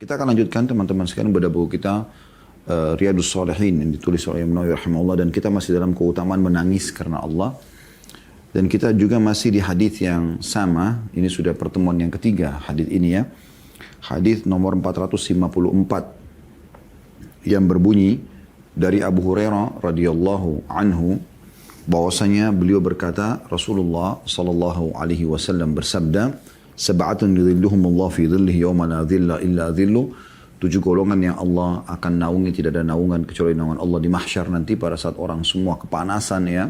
Kita akan lanjutkan teman-teman sekalian pada buku kita Riyadhus Shalihin yang ditulis oleh Imam Nawawi rahimahullah, dan kita masih dalam keutamaan menangis karena Allah. Dan kita juga masih di hadis yang sama. Ini sudah pertemuan yang ketiga hadis ini ya. Hadis nomor 454 yang berbunyi dari Abu Hurairah radhiyallahu anhu bahwasanya beliau berkata, Rasulullah sallallahu alaihi wasallam bersabda, sab'atun yudhilluhumullah fi dhillihi yawma la dhilla illa dhillu. 7 golongan yang Allah akan naungi, tidak ada naungan kecuali naungan Allah di mahsyar nanti pada saat orang semua kepanasan ya.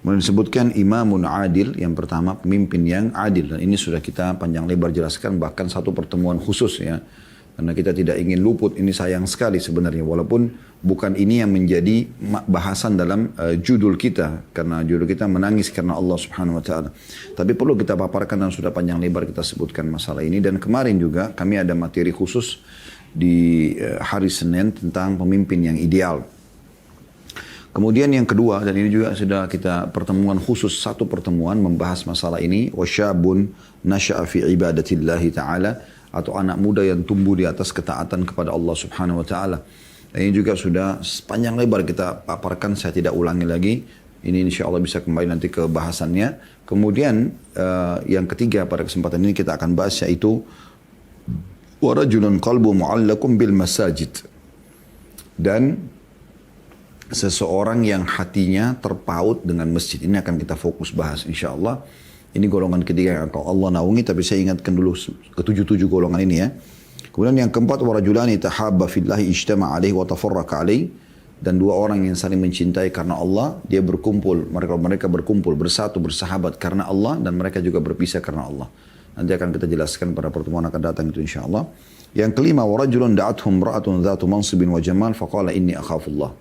Disebutkan imamun adil, yang pertama pemimpin yang adil, dan ini sudah kita panjang lebar jelaskan, bahkan satu pertemuan khusus ya, karena kita tidak ingin luput. Ini sayang sekali sebenarnya, walaupun bukan ini yang menjadi bahasan dalam judul kita, karena judul kita menangis karena Allah subhanahu wa ta'ala, tapi perlu kita paparkan dan sudah panjang lebar kita sebutkan masalah ini. Dan kemarin juga kami ada materi khusus di hari Senin tentang pemimpin yang ideal. Kemudian yang kedua, dan ini juga sudah kita pertemuan khusus, satu pertemuan membahas masalah ini, wasyabun nasya'a fi ibadatillahi ta'ala, atau anak muda yang tumbuh di atas ketaatan kepada Allah subhanahu wa ta'ala. Dan ini juga sudah panjang lebar kita paparkan, saya tidak ulangi lagi. Ini insya Allah bisa kembali nanti ke bahasannya. Kemudian yang ketiga pada kesempatan ini kita akan bahas, yaitu warajulun qalbu mu'allakum bil masajid, dan seseorang yang hatinya terpaut dengan masjid. Ini akan kita fokus bahas insya Allah. Ini golongan ketiga yang akan Allah naungi, tapi saya ingatkan dulu ke-7 golongan ini ya. Kemudian yang keempat, warajulani tahabba fillahi ijtama alaihi wa tafarraqa alaihi, dan 2 orang yang saling mencintai karena Allah, dia berkumpul, mereka berkumpul bersatu bersahabat karena Allah, dan mereka juga berpisah karena Allah. Nanti akan kita jelaskan pada pertemuan akan datang itu insya Allah. Yang kelima, warajulun da'athum ra'atun dhatu mansibin wa jamal faqala inni akhafullah,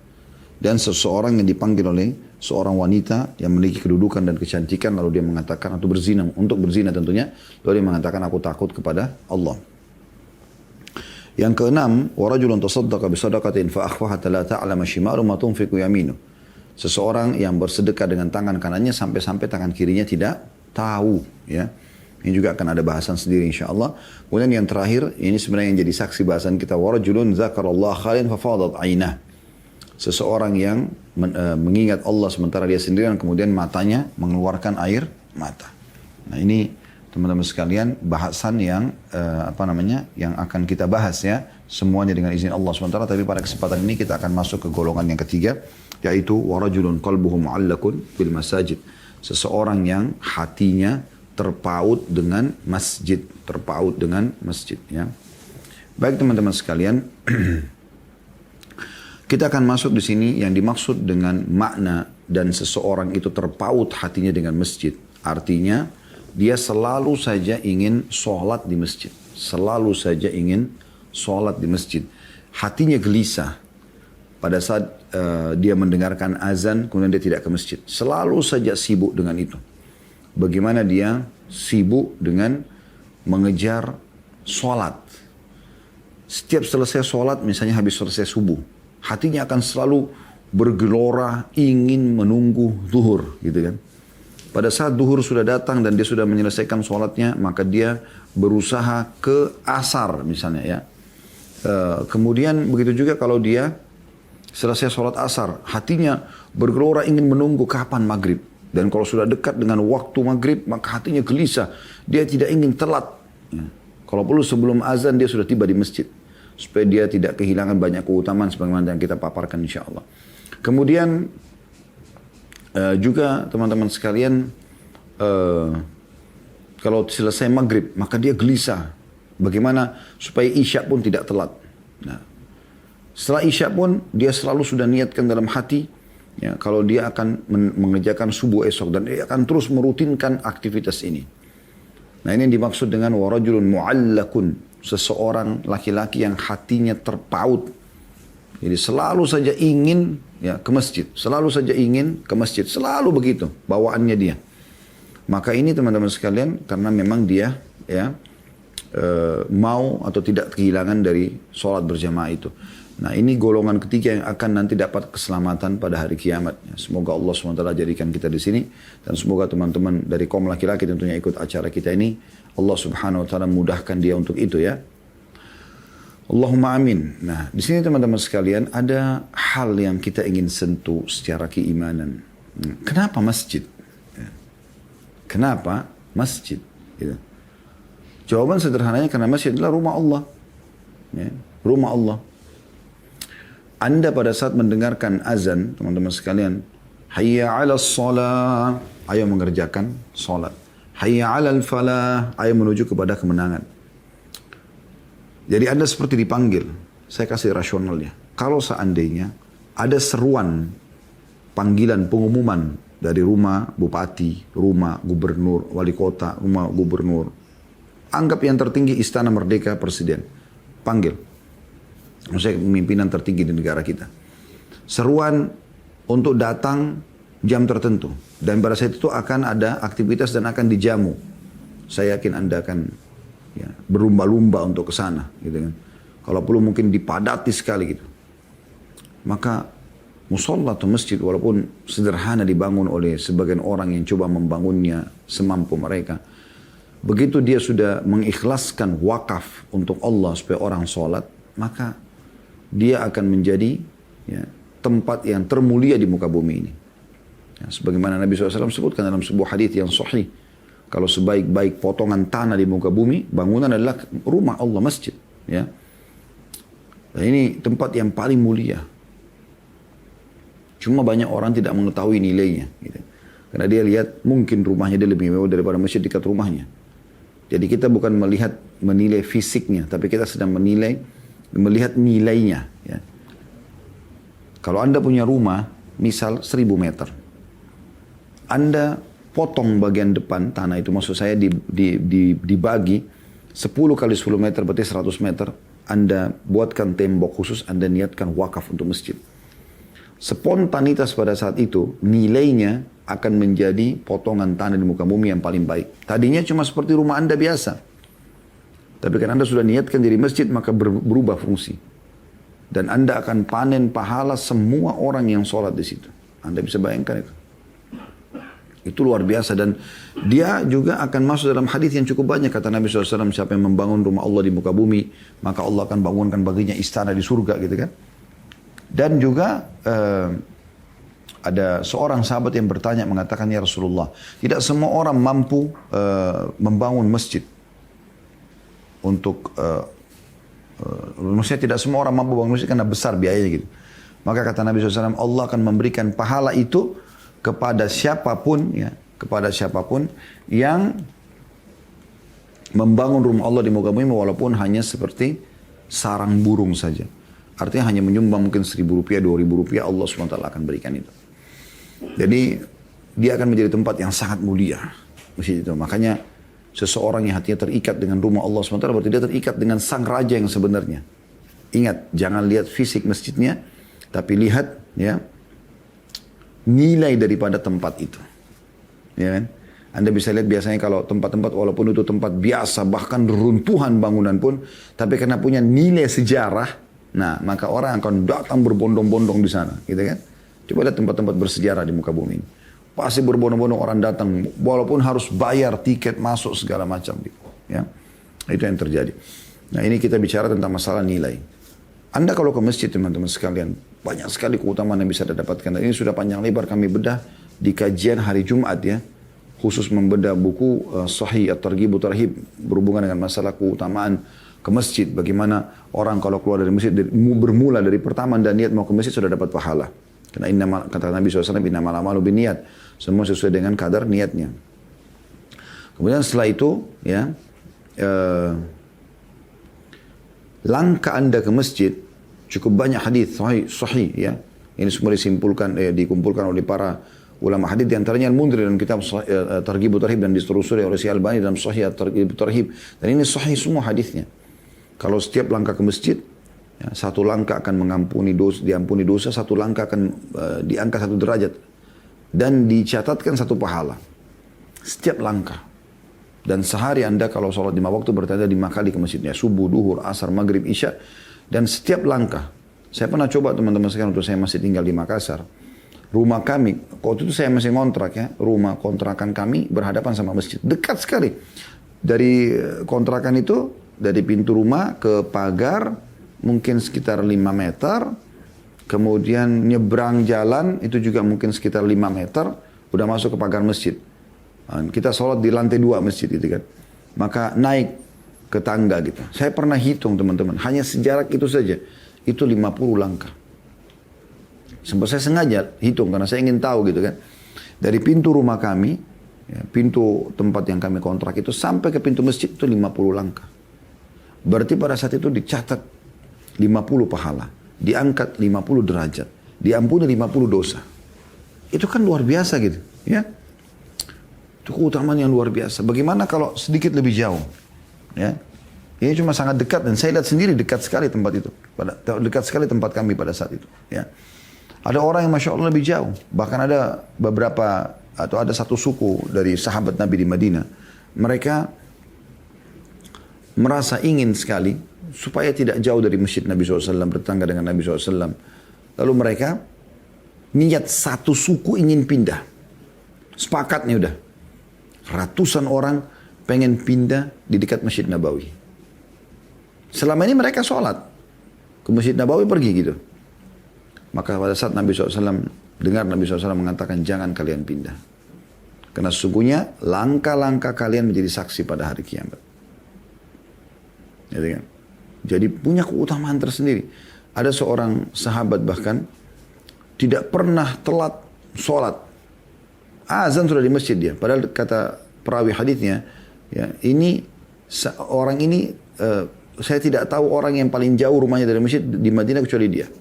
dan seseorang yang dipanggil oleh seorang wanita yang memiliki kedudukan dan kecantikan, lalu dia mengatakan, atau berzina, untuk berzina tentunya, lalu dia mengatakan, aku takut kepada Allah. Yang keenam, warajulun tasaddaqa bisadaqatin fa akhfaha la ta'lamu shimalu ma tunfiqu yaminu. Seseorang yang bersedekah dengan tangan kanannya sampai-sampai tangan kirinya tidak tahu ya. Ini juga akan ada bahasan sendiri insyaallah. Kemudian yang terakhir, ini sebenarnya yang jadi saksi bahasan kita, warajulun dzakarallaha khalian fa fadat 'ainah. Seseorang yang mengingat Allah sementara dia sendirian, kemudian matanya mengeluarkan air mata. Nah ini teman-teman sekalian bahasan yang yang akan kita bahas ya, semuanya dengan izin Allah sementara. Tapi pada kesempatan ini kita akan masuk ke golongan yang ketiga, yaitu warajulun qalbuhu mu'allakun bil masajid. Seseorang yang hatinya terpaut dengan masjid, ya. Baik teman-teman sekalian. Kita akan masuk di sini yang dimaksud dengan makna dan seseorang itu terpaut hatinya dengan masjid. Artinya dia selalu saja ingin sholat di masjid. Selalu saja ingin sholat di masjid. Hatinya gelisah pada saat dia mendengarkan azan, kemudian dia tidak ke masjid. Selalu saja sibuk dengan itu. Bagaimana dia sibuk dengan mengejar sholat. Setiap selesai sholat, misalnya habis selesai subuh, hatinya akan selalu bergelora ingin menunggu zuhur gitu kan. Pada saat zuhur sudah datang dan dia sudah menyelesaikan sholatnya, maka dia berusaha ke asar misalnya ya. Kemudian begitu juga kalau dia selesai sholat asar, hatinya bergelora ingin menunggu kapan maghrib. Dan kalau sudah dekat dengan waktu maghrib, maka hatinya gelisah. Dia tidak ingin telat. Ya. Kalau perlu sebelum azan dia sudah tiba di masjid, supaya dia tidak kehilangan banyak keutamaan sebagaimana yang kita paparkan insyaAllah. Kemudian juga teman-teman sekalian, kalau selesai maghrib maka dia gelisah bagaimana supaya isya pun tidak telat. Nah, setelah isya pun dia selalu sudah niatkan dalam hati ya, kalau dia akan mengerjakan subuh esok, dan dia akan terus merutinkan aktivitas ini. Nah ini yang dimaksud dengan warajulun mu'allakun, seseorang laki-laki yang hatinya terpaut. Jadi selalu saja ingin ya ke masjid, selalu saja ingin ke masjid, selalu begitu bawaannya dia. Maka ini teman-teman sekalian, karena memang dia ya mau atau tidak kehilangan dari sholat berjamaah itu. Nah ini golongan ketiga yang akan nanti dapat keselamatan pada hari kiamat. Semoga Allah SWT jadikan kita di sini. Dan semoga teman-teman dari kaum laki-laki tentunya ikut acara kita ini, Allah Subhanahu Wa Taala mudahkan dia untuk itu ya. Allahumma amin. Nah, di sini teman-teman sekalian ada hal yang kita ingin sentuh secara keimanan. Kenapa masjid? Kenapa masjid? Gitu. Jawaban sederhananya karena masjid adalah rumah Allah. Ya, rumah Allah. Anda pada saat mendengarkan azan, teman-teman sekalian, hayya 'alas shalah, ayo mengerjakan salat. Hayya 'alal falah, ayo menuju kepada kemenangan. Jadi Anda seperti dipanggil. Saya kasih rasionalnya. Kalau seandainya ada seruan panggilan pengumuman dari rumah bupati, rumah gubernur, wali kota, rumah gubernur. Anggap yang tertinggi Istana Merdeka Presiden. Panggil. Maksudnya pimpinan tertinggi di negara kita. Seruan untuk datang jam tertentu. Dan pada saat itu akan ada aktivitas dan akan dijamu. Saya yakin Anda akan ya, berlumba-lumba untuk ke sana, gitu kan. Kalau perlu mungkin dipadati sekali gitu. Maka musola atau masjid walaupun sederhana dibangun oleh sebagian orang yang coba membangunnya semampu mereka. Begitu dia sudah mengikhlaskan wakaf untuk Allah supaya orang sholat, maka dia akan menjadi ya, tempat yang termulia di muka bumi ini. Ya, sebagaimana Nabi SAW sebutkan dalam sebuah hadis yang sahih. Kalau sebaik-baik potongan tanah di muka bumi, bangunan adalah rumah Allah, masjid. Ya. Dan ini tempat yang paling mulia. Cuma banyak orang tidak mengetahui nilainya. Gitu. Karena dia lihat mungkin rumahnya dia lebih mewah daripada masjid dekat rumahnya. Jadi kita bukan menilai fisiknya, tapi kita sedang melihat nilainya. Ya. Kalau Anda punya rumah, misal 1000 meter. Anda potong bagian depan tanah itu, maksud saya dibagi 10 kali 10 meter berarti 100 meter. Anda buatkan tembok khusus, Anda niatkan wakaf untuk masjid. Spontanitas pada saat itu nilainya akan menjadi potongan tanah di muka bumi yang paling baik. Tadinya cuma seperti rumah Anda biasa. Tapi kan Anda sudah niatkan jadi masjid, maka berubah fungsi. Dan Anda akan panen pahala semua orang yang sholat di situ. Anda bisa bayangkan itu. Itu luar biasa, dan dia juga akan masuk dalam hadis yang cukup banyak. Kata Nabi SAW, siapa yang membangun rumah Allah di muka bumi, maka Allah akan bangunkan baginya istana di surga, gitu kan. Dan juga ada seorang sahabat yang bertanya mengatakan, ya Rasulullah, tidak semua orang mampu membangun masjid. Maksudnya tidak semua orang mampu bangun masjid karena besar biayanya gitu. Maka kata Nabi SAW, Allah akan memberikan pahala itu kepada siapapun yang membangun rumah Allah di muka bumi walaupun hanya seperti sarang burung saja. Artinya hanya menyumbang mungkin Rp1.000, Rp2.000, Allah SWT akan berikan itu. Jadi dia akan menjadi tempat yang sangat mulia. Masjid itu. Makanya seseorang yang hatinya terikat dengan rumah Allah SWT berarti dia terikat dengan sang raja yang sebenarnya. Ingat, jangan lihat fisik masjidnya, tapi lihat ya nilai daripada tempat itu. Ya kan? Anda bisa lihat biasanya kalau tempat-tempat walaupun itu tempat biasa, bahkan runtuhan bangunan pun, tapi karena punya nilai sejarah, nah maka orang akan datang berbondong-bondong di sana, gitu kan? Coba lihat tempat-tempat bersejarah di muka bumi ini. Pasti berbondong-bondong orang datang, walaupun harus bayar tiket masuk segala macam, ya. Itu yang terjadi. Nah, ini kita bicara tentang masalah nilai. Anda kalau ke masjid teman-teman sekalian, banyak sekali keutamaan yang bisa didapatkan. Dan ini sudah panjang lebar kami bedah di kajian hari Jumat ya. Khusus membedah buku Sahih At-Targhib Tarhib berhubungan dengan masalah keutamaan ke masjid. Bagaimana orang kalau keluar dari masjid, bermula dari pertama dan niat mau ke masjid sudah dapat pahala. Karena kata Nabi SAW, innamal a'malu binniyat. Semua sesuai dengan kadar niatnya. Kemudian setelah itu ya, langkah Anda ke masjid, cukup banyak hadis sahih ya. Ini semua dikumpulkan oleh para ulama hadis, di antaranya Al-Mundhir dalam kitab Targhib Tarhib dan ditelusuri oleh Syekh Albani dalam Sahih Targhib Tarhib. Dan ini sahih semua hadisnya. Kalau setiap langkah ke masjid, ya, satu langkah akan diampuni dosa, satu langkah akan diangkat 1 derajat dan dicatatkan 1 pahala. Setiap langkah. Dan sehari Anda kalau sholat 5 waktu bertanda 5 kali ke masjidnya. Subuh, duhur, asar, maghrib, isya. Dan setiap langkah. Saya pernah coba teman-teman sekalian waktu saya masih tinggal di Makassar. Rumah kami, waktu itu saya masih ngontrak ya. Rumah kontrakan kami berhadapan sama masjid. Dekat sekali. Dari kontrakan itu, dari pintu rumah ke pagar, mungkin sekitar 5 meter. Kemudian nyebrang jalan itu juga mungkin sekitar 5 meter. Udah masuk ke pagar masjid. Kita sholat di lantai 2 masjid itu kan. Maka naik ke tangga gitu. Saya pernah hitung teman-teman. Hanya sejarak itu saja. Itu 50 langkah. Sempat saya sengaja hitung karena saya ingin tahu gitu kan. Dari pintu rumah kami, ya, pintu tempat yang kami kontrak itu sampai ke pintu masjid itu 50 langkah. Berarti pada saat itu dicatat 50 pahala. Diangkat 50 derajat. Diampuni 50 dosa. Itu kan luar biasa gitu. Ya. Itu keutamaan yang luar biasa. Bagaimana kalau sedikit lebih jauh? Ya. Ini cuma sangat dekat dan saya lihat sendiri dekat sekali tempat itu. Dekat sekali tempat kami pada saat itu. Ya. Ada orang yang Masya Allah lebih jauh. Bahkan ada beberapa atau ada satu suku dari sahabat Nabi di Madinah. Mereka merasa ingin sekali supaya tidak jauh dari masjid Nabi SAW, bertetangga dengan Nabi SAW. Lalu mereka niat satu suku ingin pindah. Sepakat nih udah. Ratusan orang pengen pindah di dekat Masjid Nabawi. Selama ini mereka sholat. Ke Masjid Nabawi pergi gitu. Maka pada saat Nabi SAW dengar Nabi SAW mengatakan jangan kalian pindah. Karena sesungguhnya langkah-langkah kalian menjadi saksi pada hari kiamat. Gitu kan? Jadi punya keutamaan tersendiri. Ada seorang sahabat bahkan tidak pernah telat sholat. Azan sudah di masjid dia. Padahal kata perawi hadisnya, ya, ini orang ini saya tidak tahu orang yang paling jauh rumahnya dari masjid di Madinah kecuali dia.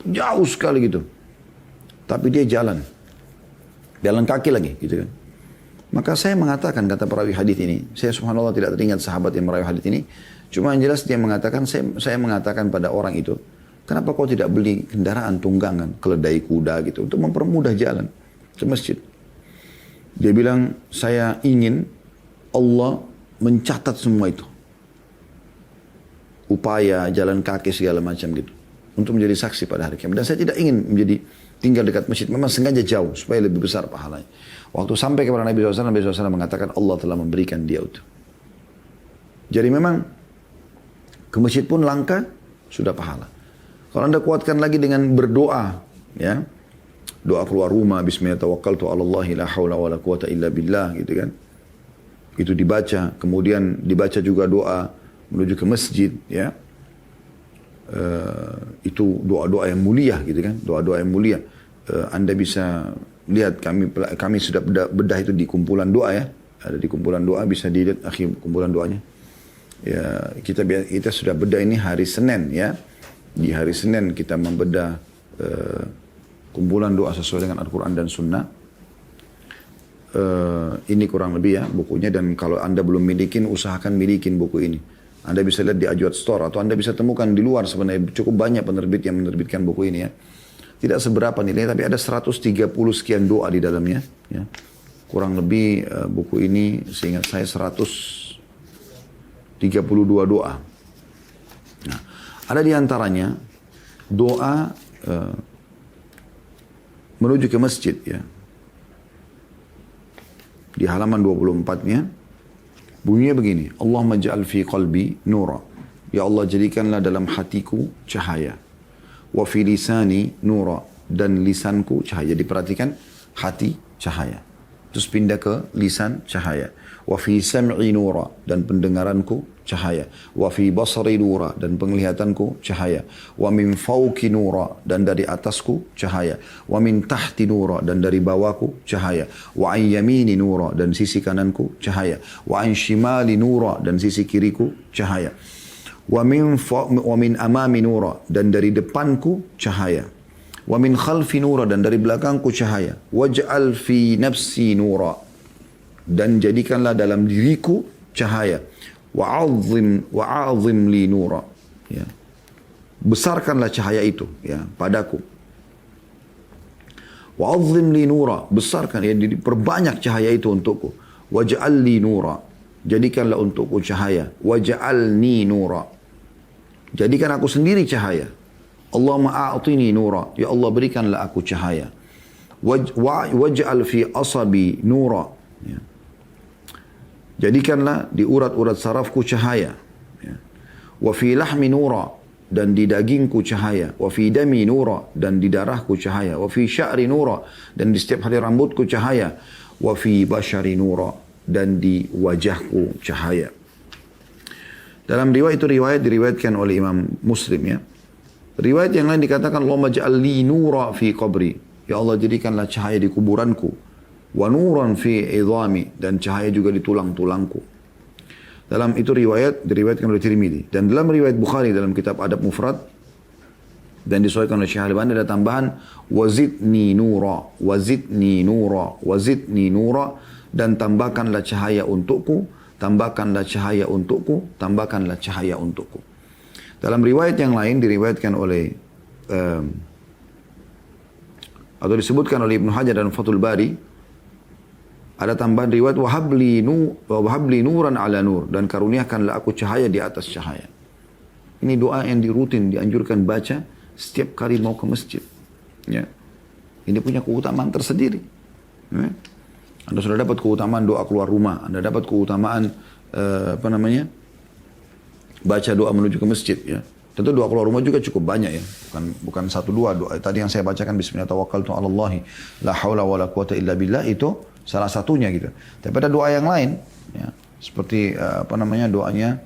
Jauh sekali gitu. Tapi dia jalan kaki lagi gitu kan. Maka saya mengatakan kata perawi hadis ini, saya subhanallah tidak teringat sahabat yang merawi hadis ini. Cuma yang jelas dia mengatakan, saya mengatakan pada orang itu, kenapa kau tidak beli kendaraan tunggangan, keledai kuda gitu, untuk mempermudah jalan ke masjid. Dia bilang, saya ingin Allah mencatat semua itu. Upaya, jalan kaki, segala macam gitu. Untuk menjadi saksi pada hari kiamat. Dan saya tidak ingin menjadi tinggal dekat masjid. Memang sengaja jauh, supaya lebih besar pahalanya. Waktu sampai kepada Nabi SAW, Nabi SAW mengatakan Allah telah memberikan dia itu. Jadi memang, ke masjid pun langkah, sudah pahala. Kalau anda kuatkan lagi dengan berdoa, ya, doa keluar rumah, Bismillah tawakkaltu ala Allahi la hawla wa la quwata illa billah, gitu kan. Itu dibaca, kemudian dibaca juga doa menuju ke masjid, ya. Itu doa-doa yang mulia, gitu kan. Doa-doa yang mulia. Anda bisa lihat, kami sudah bedah itu di kumpulan doa, ya. Ada di kumpulan doa, bisa dilihat akhir kumpulan doanya. Ya, kita sudah bedah ini hari Senin, ya. Di hari Senin kita membedah kumpulan doa sesuai dengan Al-Quran dan Sunnah. Ini kurang lebih ya bukunya, dan kalau anda belum milikin, usahakan milikin buku ini. Anda bisa lihat di Ajwad Store, atau anda bisa temukan di luar, sebenarnya cukup banyak penerbit yang menerbitkan buku ini ya. Tidak seberapa nilainya, tapi ada 130 sekian doa di dalamnya. Ya. Kurang lebih buku ini seingat saya 132 doa. Nah, ada di antaranya doa menuju ke masjid, ya. Di halaman 24-nya bunyinya begini, Allahumma ja'al fi qalbi nura. Ya Allah, jadikanlah dalam hatiku cahaya. Wa fi lisani nura, dan lisanku cahaya. Diperhatikan, hati cahaya. Terus pindah ke lisan cahaya. Wa fi sam'i nura, dan pendengaranku cahaya. Wa fi basari nura, dan penglihatanku cahaya. Wa min fawqi nura, dan dari atasku cahaya. Wa min tahti nura, dan dari bawahku cahaya. Wa an yamini nura, dan sisi kananku cahaya. Wa an shimali nura, dan sisi kiriku cahaya. Wa min amami nura, dan dari depanku cahaya. Wa min khalfi nura, dan dari belakangku cahaya. Waj'al fi nafsi nura, dan jadikanlah dalam diriku cahaya. Wa'azim li nura, ya. Besarkanlah cahaya itu, ya, padaku. Wa'azim li nura, besarkan, ya, perbanyak cahaya itu untukku. Waj'al li nura, jadikanlah untukku cahaya. Waj'alni nura, jadikan aku sendiri cahaya. Allahumma a'tini nura, ya Allah berikanlah aku cahaya. Waj'al fi asabi nura, ya. Jadikanlah di urat-urat sarafku cahaya. Ya. Wa fi lahmi nura, dan di dagingku cahaya, wa fi dami nura, dan di darahku cahaya, wa fi sya'ri nura, dan di setiap hari rambutku cahaya, wa fi basyari nura, dan di wajahku cahaya. Dalam riwayat itu diriwayatkan oleh Imam Muslim ya. Riwayat yang lain dikatakan Allahumma ja'al li nura fi qabri. Ya Allah jadikanlah cahaya di kuburanku. Wa nuran fi idhami, dan cahaya juga di tulang-tulangku. Dalam itu diriwayatkan oleh Tirmidzi. Dan dalam riwayat Bukhari dalam kitab Adab Mufrad dan disahihkan oleh Syekh Al-Albani ada tambahan wazidni nura, wazidni nura, wazidni nura, dan tambahkanlah cahaya untukku, tambahkanlah cahaya untukku, tambahkanlah cahaya untukku. Dalam riwayat yang lain diriwayatkan oleh atau disebutkan oleh Ibnu Hajar dan Fathul Bari, ada tambahan riwayat wahabli nuran ala nur, dan karuniakanlah aku cahaya di atas cahaya. Ini doa yang rutin dianjurkan baca setiap kali mau ke masjid. Ya. Ini punya keutamaan tersendiri. Ya. Anda sudah dapat keutamaan doa keluar rumah, Anda dapat keutamaan baca doa menuju ke masjid ya. Tentu doa keluar rumah juga cukup banyak ya. Bukan satu dua doa. Tadi yang saya bacakan bismillah tawakkaltu 'ala Allah la haula wala quwata illa billah itu salah satunya gitu. Tapi ada doa yang lain ya. Seperti doanya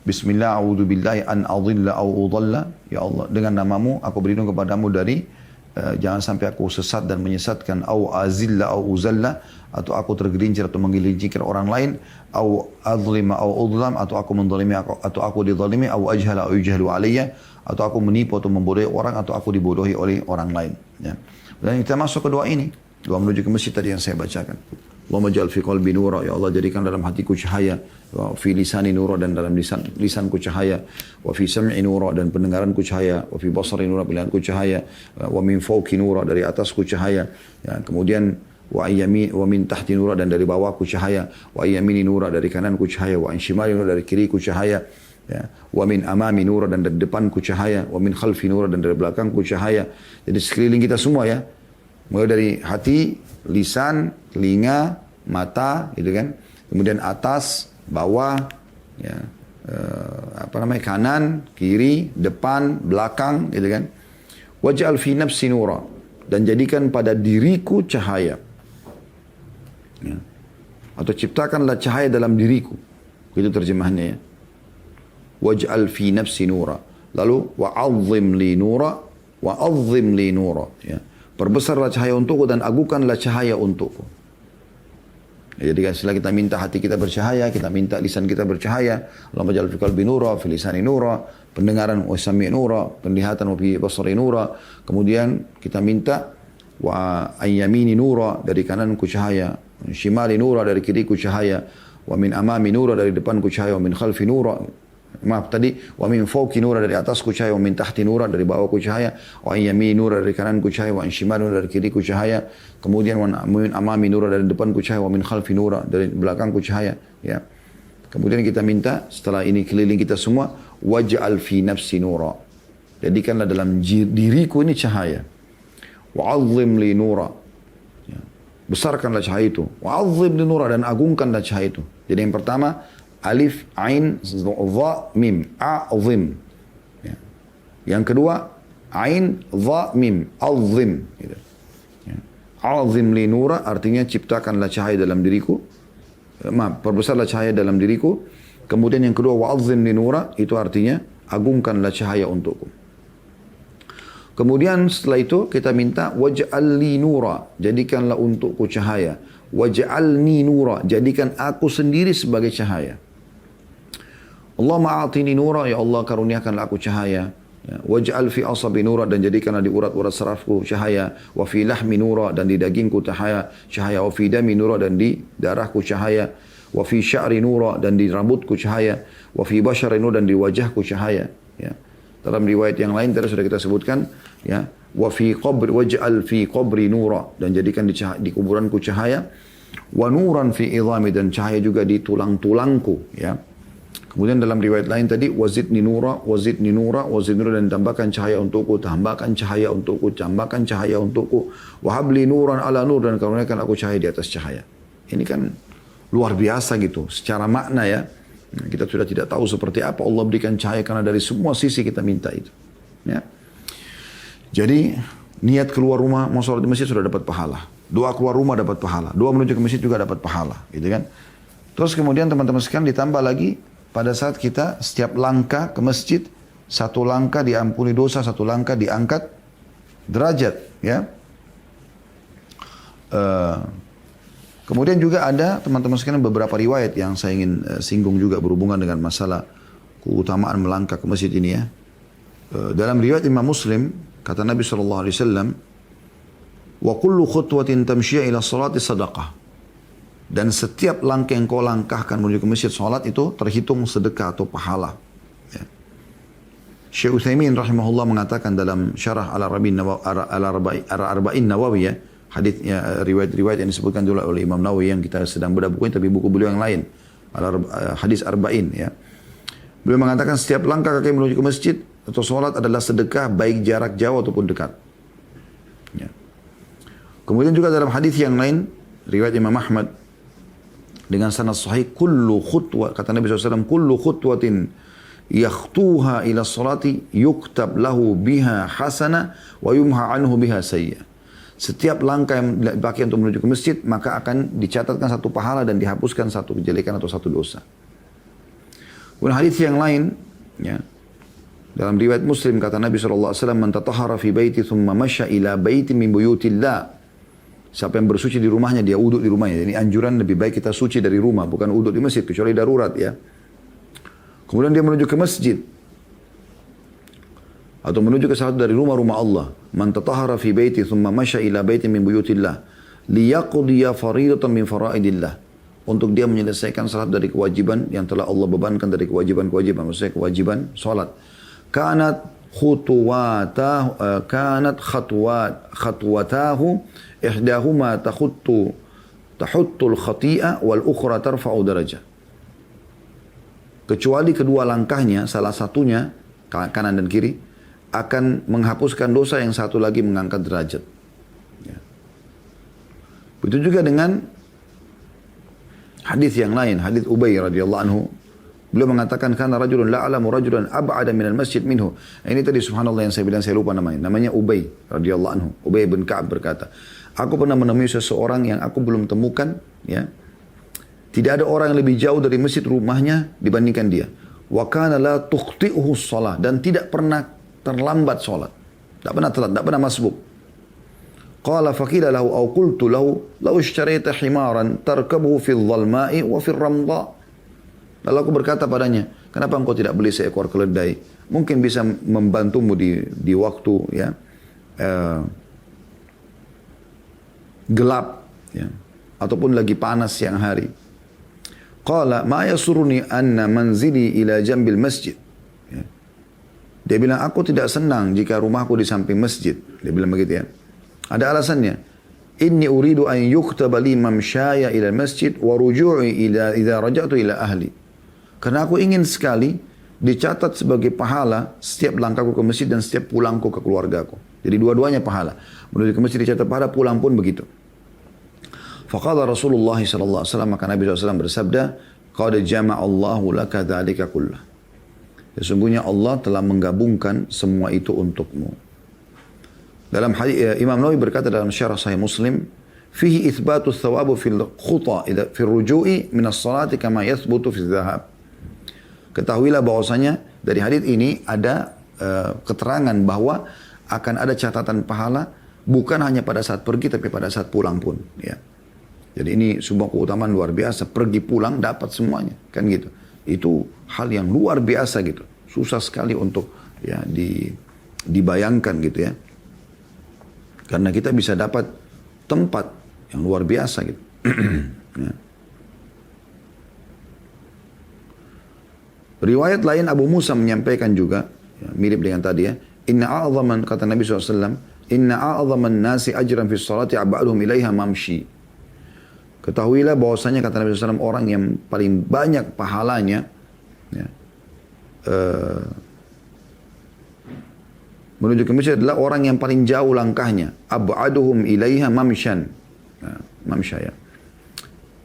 bismillah a'udzubillahi an adhilla au udhalla, ya Allah dengan namamu aku berlindung kepadamu dari jangan sampai aku sesat dan menyesatkan, au azilla au uzalla, atau aku tergelincir atau menggelincirkan orang lain, au azlima au udlam, atau aku menzalimi atau aku dizalimi, au ajhala au yujhalu alayya, atau aku menipu atau membodohi orang, atau aku dibodohi oleh orang lain ya. Dan kita masuk ke doa ini, doa menuju ke masjid tadi yang saya bacakan. Allahumma ja'al fi qalbi nura, ya Allah jadikan dalam hatiku cahaya, wa fi lisani nura, dan dalam lisanku cahaya, wa fi sam'i nura, dan pendengaranku cahaya, wa fi basari nura, pendengaranku cahaya, wa min fawqi nura, dari atasku cahaya ya. Kemudian wa min tahti nura, dan dari bawahku cahaya, wa yamini nura, dari kananku cahaya, wa an shimali nura, dari kiriku cahaya ya. Wa min amami nura, dan dari depanku cahaya, wa min khalfi nura, dan dari belakangku cahaya. Jadi sekeliling kita semua ya, mulai dari hati, lisan, telinga, mata, gitu kan. Kemudian atas, bawah, ya, kanan, kiri, depan, belakang, gitu kan. Waj'al fi nafsi nura, dan jadikan pada diriku cahaya. Ya. Atau ciptakanlah cahaya dalam diriku. Itu terjemahannya ya. Waj'al fi nafsi nura. Lalu wa'azzim li nura, wa'azzim li nura, ya. Perbesarlah cahaya untukku dan agungkanlah cahaya untukku. Ya, jadi setelah kita minta hati kita bercahaya, kita minta lisan kita bercahaya. Allahumma ja'al fi qalbi nura, fi lisani nura, pendengaran wa sami' nura, penglihatan wa fi basari nura. Kemudian kita minta wa ayyamini nura, dari kananku cahaya, shimali nura, dari kiriku cahaya, wa min amami nura, dari depanku cahaya, wa min khalfi nura. Maaf tadi, wa min fawqi nura, dari atasku cahaya, wa min tahti nura, dari bawahku cahaya, wa yamini nura, dari kananku cahaya, wa shimali nura, dari kiriku cahaya. Kemudian wa min amami nura, dari depanku cahaya, wa min khalfi nura, dari belakangku cahaya, ya. Kemudian kita minta setelah ini keliling kita semua, waj'al fi nafsi nura. Jadikanlah dalam diriku ini cahaya. Wa'azzim li nura. Ya. Besarkanlah cahaya itu. Wa'azzim li nura, dan agungkanlah cahaya itu. Jadi yang pertama alif, ain, dha, mim, a'zim. Ya. Yang kedua, ain, dha, mim, azim. Gitu. Ya. Azim li nura artinya ciptakanlah cahaya dalam diriku. Maaf, perbesarlah cahaya dalam diriku. Kemudian yang kedua, wa'azim li nura, itu artinya agungkanlah cahaya untukku. Kemudian setelah itu kita minta waj'al li nura, jadikanlah untukku cahaya. Waj'alni nura, jadikan aku sendiri sebagai cahaya. Allahumma a'tini nura, ya Allah karuniakanlah aku cahaya. Ya. Waj'al fi asabi nura, dan jadikanlah di urat-urat sarafku cahaya. Wa fi lahmi nura, dan di dagingku cahaya. Wa fi dami nura, dan di darahku cahaya. Wa fi sya'ri nura, dan di rambutku cahaya. Wa fi basyari nura, dan di wajahku cahaya. Ya. Dalam riwayat yang lain tadi sudah kita sebutkan, ya. Wa fi qabri, waj'al fi qabri nura, dan jadikan di kuburanku cahaya. Wa nuran fi idhami, dan cahaya juga di tulang-tulangku, ya. Kemudian dalam riwayat lain tadi wazidni nura, wazidni nura, wazidni nura, dan tambahkan cahaya untukku, tambahkan cahaya untukku, tambahkan cahaya untukku. Wahabli nuran ala nur, dan karuniakan aku cahaya di atas cahaya. Ini kan luar biasa gitu secara makna ya. Kita sudah tidak tahu seperti apa Allah berikan cahaya karena dari semua sisi kita minta itu. Ya. Jadi niat keluar rumah mau sholat di masjid sudah dapat pahala. Doa keluar rumah dapat pahala. Doa menuju ke masjid juga dapat pahala. Gitu kan. Terus kemudian teman-teman sekalian ditambah lagi pada saat kita setiap langkah ke masjid, satu langkah diampuni dosa, satu langkah diangkat derajat. Ya. Kemudian juga ada teman-teman sekalian beberapa riwayat yang saya ingin singgung juga berhubungan dengan masalah keutamaan melangkah ke masjid ini ya. Dalam riwayat Imam Muslim kata Nabi SAW, wa kullu khutwatin tamshiya ila salati sadaqah. Dan setiap langkah yang kau langkahkan menuju ke masjid salat itu terhitung sedekah atau pahala. Ya. Syekh Utsaimin rahimahullah mengatakan dalam syarah Al-Arba'in Nawawiyah, hadisnya riwayat-riwayat yang disebutkan dulu oleh Imam Nawawi yang kita sedang bedah bukunya, tapi buku beliau yang lain, hadis Arba'in ya. Beliau mengatakan setiap langkah kaki menuju ke masjid atau sholat adalah sedekah baik jarak jauh ataupun dekat. Ya. Kemudian juga dalam hadis yang lain riwayat Imam Ahmad dengan sanad sahih, kullu khutwah, kata Nabi SAW, kullu khutwatin yakhtuha ila salati yuktab lahu biha hasana wa yumha anhu biha sayya. Setiap langkah yang dipakai untuk menuju ke masjid maka akan dicatatkan satu pahala dan dihapuskan satu kejelekan atau satu dosa. Kemudian hadis yang lain ya, dalam riwayat Muslim kata Nabi SAW, man tatahhara fi baiti thumma masya ila baitin min buyutillah. Siapa yang bersuci di rumahnya, dia uduk di rumahnya. Ini anjuran lebih baik kita suci dari rumah, bukan uduk di masjid, kecuali darurat ya. Kemudian dia menuju ke masjid. Atau menuju ke salah dari rumah-rumah Allah. Man tatahhara fi baiti thumma masya ila baitin min buyutillah. Liyaqdiya faridatan min faraidillah. Untuk dia menyelesaikan salat dari kewajiban yang telah Allah bebankan dari kewajiban-kewajiban. Maksudnya kewajiban salat. Kanat khatwatahu ihdahuma tahuttul khati'ah wal ukhra tarfa'u darajah. Kecuali kedua langkahnya, salah satunya kanan dan kiri akan menghapuskan dosa, yang satu lagi mengangkat derajat. Ya. Begitu juga dengan hadis yang lain, hadis Ubay radhiyallahu anhu. Beliau mengatakan kana rajulun la'alamu rajulan ab'ada minal masjid minhu. Ini tadi subhanallah yang saya bilang saya lupa namanya. Namanya Ubay radhiyallahu anhu. Ubay bin Ka'ab berkata, aku pernah menemui seseorang yang aku belum temukan ya. Tidak ada orang yang lebih jauh dari masjid rumahnya dibandingkan dia. Wa kana la tukhti'uhu shalah, dan tidak pernah terlambat salat. Tidak pernah telat, tidak pernah masbuk. Qala faqila lahu aw qultu lahu law ishtaraita himaran tarkabuhu fil dhalma'i wa fil ramdha. Lalu aku berkata padanya, kenapa engkau tidak beli seekor keledai? Mungkin bisa membantumu di waktu ya gelap ya, ataupun lagi panas siang hari. Qala ma yasuruni anna manzili ila jambil masjid. Ya. Dia bilang, aku tidak senang jika rumahku di samping masjid. Dia bilang begitu ya. Ada alasannya. Inni uridu an yuktaba li mamshaya ila masjid wa ruju'i ila idza raja'tu ila ahli. Karena aku ingin sekali dicatat sebagai pahala setiap langkahku ke masjid dan setiap pulangku ke keluargaku. Jadi dua-duanya pahala. Menuju ke masjid dicatat pahala, pulang pun begitu. Faqala Rasulullah sallallahu alaihi wasallam, maka Nabi SAW bersabda, qad jama'allahu laka dzalika kullah. Sesungguhnya Allah telah menggabungkan semua itu untukmu. Dalam hadis Imam Nawawi berkata dalam syarah Sahih Muslim, fihi itsbatu thawabu fil khuta fil ruju'i min as-salati kama yathbutu fi dhahab. Ketahuilah bahwasanya dari hadis ini ada keterangan bahwa akan ada catatan pahala bukan hanya pada saat pergi tapi pada saat pulang pun ya. Jadi ini sebuah keutamaan luar biasa, pergi pulang dapat semuanya kan gitu. Itu hal yang luar biasa gitu. Susah sekali untuk ya dibayangkan gitu ya. Karena kita bisa dapat tempat yang luar biasa gitu. Ya. Riwayat lain Abu Musa menyampaikan juga, ya, mirip dengan tadi ya. Inna a'zaman, kata Nabi SAW, inna a'zaman nasi ajran fi salati ab'aduhum ilaiha mamshi. Ketahuilah bahwasanya kata Nabi SAW, orang yang paling banyak pahalanya, ya, menuju ke masjid adalah orang yang paling jauh langkahnya. Ab'aduhum ilaiha mamshan. Ya, mamsha ya.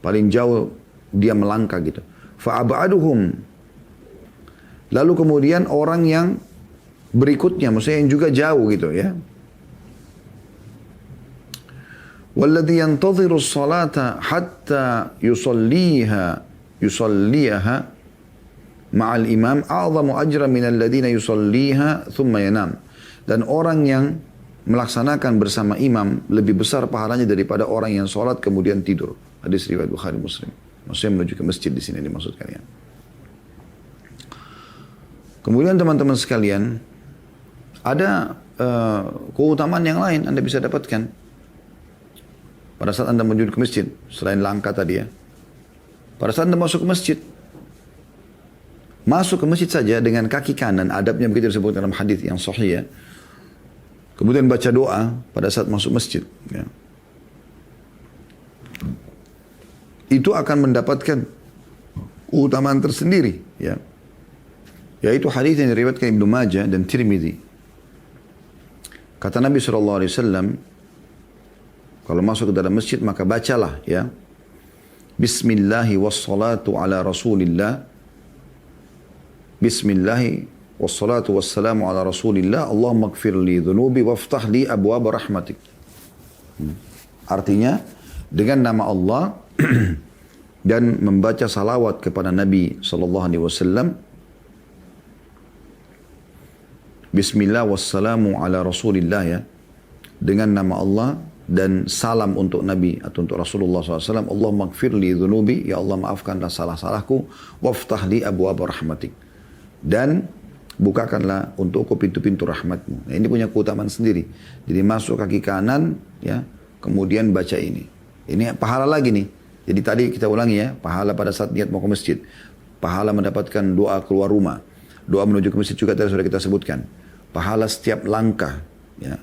Paling jauh dia melangkah gitu. Fa'abaduhum. Lalu kemudian orang yang berikutnya, maksudnya yang juga jauh gitu ya. Walladhi yantadhiru as-salata hatta yusalliha ma'al imam a'zamu ajra minal ladhina yusalliha thumma yanam. Dan orang yang melaksanakan bersama imam lebih besar pahalanya daripada orang yang sholat kemudian tidur. Hadis riwayat Bukhari Muslim. Maksudnya menuju ke masjid di sini dimaksudkan ya. Kemudian teman-teman sekalian, ada keutamaan yang lain Anda bisa dapatkan pada saat Anda menuju ke masjid, selain langkah tadi ya. Pada saat Anda masuk ke masjid, masuk ke masjid saja dengan kaki kanan, adabnya begitu disebut dalam hadis yang sahih ya. Kemudian baca doa pada saat masuk masjid. Ya. Itu akan mendapatkan keutamaan tersendiri. Ya. Yaitu hadis yang diriwayatkan Ibnu Majah dan Tirmidzi. Kata Nabi SAW, kalau masuk ke dalam masjid maka bacalah ya. Bismillahi wassalatu ala rasulillah. Bismillahi wassalatu wassalamu ala rasulillah. Allahumma gfir li dhunubi waftah li abwaba rahmatik. Artinya, dengan nama Allah dan membaca salawat kepada Nabi SAW. Bismillah wassalamu ala rasulillah ya. Dengan nama Allah dan salam untuk Nabi atau untuk Rasulullah SAW. Allahumma gfir li dhunubi. Ya Allah maafkanlah salah-salahku. Waftah li abwaba rahmatik. Dan bukakanlah untukku pintu-pintu rahmatmu. Nah, ini punya keutamaan sendiri. Jadi masuk kaki kanan ya. Kemudian baca ini. Ini pahala lagi nih. Jadi tadi kita ulangi ya. Pahala pada saat niat mau ke masjid. Pahala mendapatkan doa keluar rumah. Doa menuju ke masjid juga tadi sudah kita sebutkan. Pahala setiap langkah. Ya,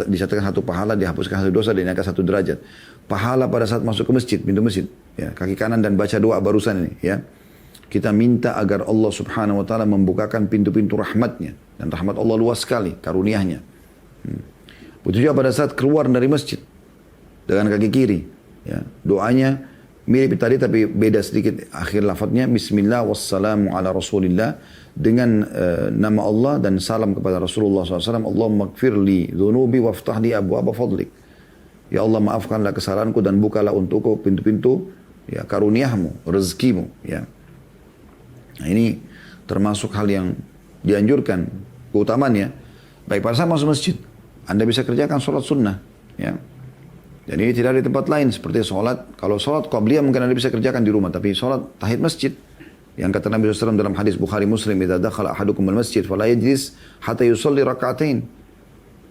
dicatatkan satu pahala, dihapuskan satu dosa, dinaikkan satu derajat. Pahala pada saat masuk ke masjid, pintu masjid. Ya, kaki kanan dan baca doa barusan ini. Ya. Kita minta agar Allah subhanahu wa ta'ala membukakan pintu-pintu rahmatnya. Dan rahmat Allah luas sekali, karuniahnya. Begitu juga pada saat keluar dari masjid. Dengan kaki kiri. Ya, doanya mirip tadi tapi beda sedikit akhir lafadznya. Bismillah wassalamu ala rasulillah. Dengan nama Allah dan salam kepada Rasulullah SAW. Allahumma gfir li dhunubi waftah li abwaba fadlik. Ya Allah maafkanlah kesalahanku dan bukalah untukku pintu-pintu ya, karuniahmu, rezekimu. Ya. Nah, ini termasuk hal yang dianjurkan, keutamaannya. Baik pada saat masuk masjid, Anda bisa kerjakan sholat sunnah. Ya. Dan ini tidak ada di tempat lain seperti sholat. Kalau sholat qabliyah mungkin Anda bisa kerjakan di rumah. Tapi sholat tahiyat masjid. Yang kata Nabi SAW dalam hadis Bukhari Muslim. Idza dakhala ahadukum al-masjid fala yajlis hatta yusalli raka'atain.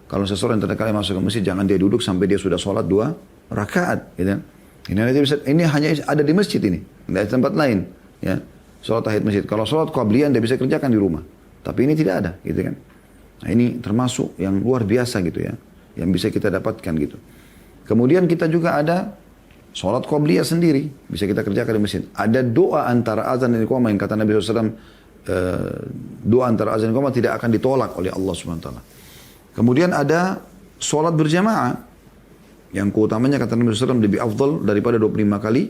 Kalau seseorang yang kali masuk ke masjid, jangan dia duduk sampai dia sudah sholat 2 rakaat. Gitu. Ini hanya ada di masjid ini. Tidak ada tempat lain. Ya. Sholat tahiyat masjid. Kalau sholat qabliyah Anda bisa kerjakan di rumah. Tapi ini tidak ada. Gitu kan. Nah, ini termasuk yang luar biasa gitu ya. Yang bisa kita dapatkan gitu. Kemudian kita juga ada sholat qabliyah sendiri. Bisa kita kerjakan di masjid. Ada doa antara azan dan iqamah yang kata Nabi SAW. Doa antara azan dan iqamah tidak akan ditolak oleh Allah SWT. Kemudian ada sholat berjamaah. Yang keutamanya kata Nabi SAW lebih afdal daripada 25 kali.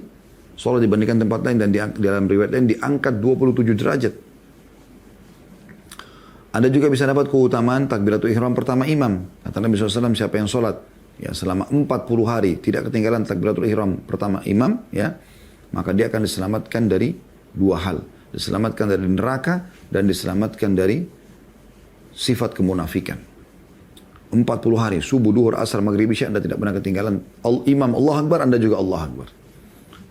Sholat dibandingkan tempat lain dan di dalam riwayat lain diangkat 27 derajat. Anda juga bisa dapat keutamaan takbiratul ihram pertama imam. Kata Nabi SAW siapa yang sholat ya selama 40 hari tidak ketinggalan takbiratul ihram pertama imam ya, maka dia akan diselamatkan dari 2 hal. Diselamatkan dari neraka dan diselamatkan dari sifat kemunafikan. 40 hari subuh, duhur, asar, maghrib, isya Anda tidak pernah ketinggalan imam Allah Akbar, Anda juga Allah Akbar.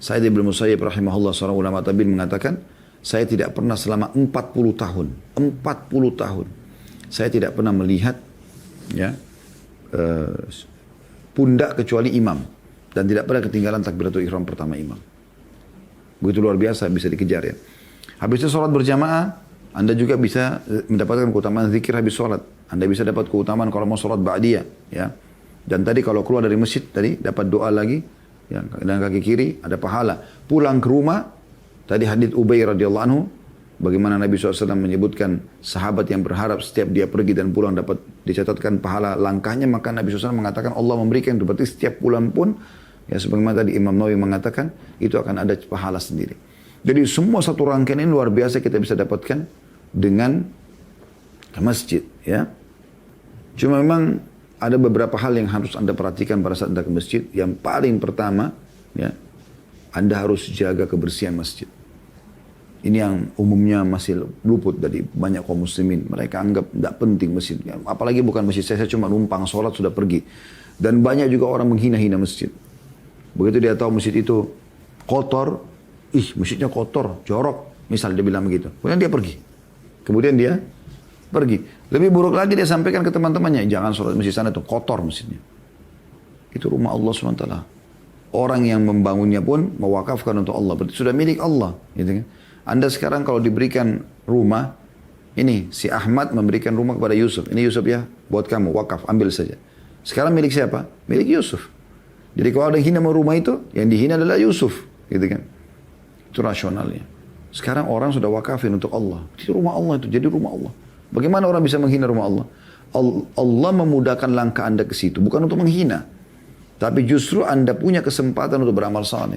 Sa'id bin Musayyib rahimahullah seorang ulama tabi'in mengatakan, saya tidak pernah selama 40 tahun saya tidak pernah melihat ya pundak kecuali imam dan tidak pernah ketinggalan takbiratul ihram pertama imam. Begitu luar biasa bisa dikejar ya. Habis itu sholat berjamaah, Anda juga bisa mendapatkan keutamaan zikir habis sholat. Anda bisa dapat keutamaan kalau mau sholat ba'diyah ya. Dan tadi kalau keluar dari masjid tadi dapat doa lagi ya, dan kaki kiri ada pahala. Pulang ke rumah tadi hadits Ubay radhiyallahu anhu. Bagaimana Nabi SAW menyebutkan sahabat yang berharap setiap dia pergi dan pulang dapat dicatatkan pahala langkahnya. Maka Nabi SAW mengatakan Allah memberikan itu. Berarti setiap pulang pun, ya sebagaimana tadi Imam Nawawi mengatakan, itu akan ada pahala sendiri. Jadi semua satu rangkaian ini luar biasa kita bisa dapatkan dengan masjid, ya. Cuma memang ada beberapa hal yang harus Anda perhatikan pada saat Anda ke masjid. Yang paling pertama, ya, Anda harus jaga kebersihan masjid. Ini yang umumnya masih luput dari banyak kaum muslimin. Mereka anggap tidak penting masjid. Apalagi bukan masjid saya cuma numpang sholat sudah pergi. Dan banyak juga orang menghina-hina masjid. Begitu dia tahu masjid itu kotor, masjidnya kotor, jorok. Misal dia bilang begitu. Kemudian dia pergi. Lebih buruk lagi dia sampaikan ke teman-temannya. Jangan sholat masjid sana itu kotor masjidnya. Itu rumah Allah SWT. Orang yang membangunnya pun mewakafkan untuk Allah. Berarti sudah milik Allah. Gitu kan? Anda sekarang kalau diberikan rumah, ini si Ahmad memberikan rumah kepada Yusuf. Ini Yusuf ya, buat kamu, wakaf, ambil saja. Sekarang milik siapa? Milik Yusuf. Jadi kalau ada yang hina rumah itu, yang dihina adalah Yusuf. Gitu kan? Itu rasionalnya. Sekarang orang sudah wakafin untuk Allah. Itu rumah Allah itu, jadi rumah Allah. Bagaimana orang bisa menghina rumah Allah? Allah memudahkan langkah Anda ke situ, bukan untuk menghina. Tapi justru Anda punya kesempatan untuk beramal saleh.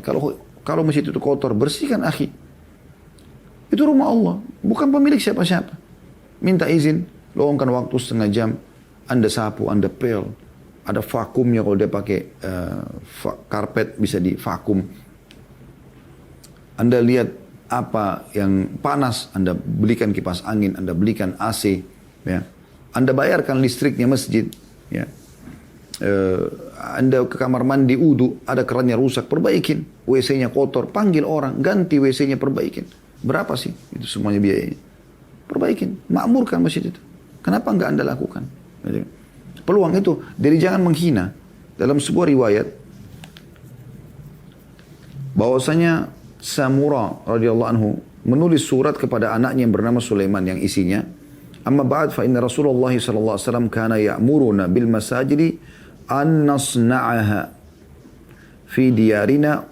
Kalau masjid itu kotor, bersihkan akhi. Itu rumah Allah, bukan pemilik siapa-siapa. Minta izin, luangkan waktu setengah jam. Anda sapu, Anda pel. Ada vakumnya kalau dia pakai karpet bisa di vakum. Anda lihat apa yang panas, Anda belikan kipas angin, Anda belikan AC. Ya. Anda bayarkan listriknya masjid. Ya. Anda ke kamar mandi wudu, ada kerannya rusak, perbaikin. WC-nya kotor, panggil orang, ganti WC-nya, perbaikin. Berapa sih itu semuanya biayanya? Perbaikin, makmurkan masjid itu. Kenapa enggak Anda lakukan? Peluang itu, jadi jangan menghina. Dalam sebuah riwayat, bahwasanya Samura radhiyallahu anhu menulis surat kepada anaknya yang bernama Sulaiman yang isinya, amma ba'd fa inna Rasulullah sallallahu alaihi wasallam kana ya'muruna bil masajidi an nasna'aha fi diyarina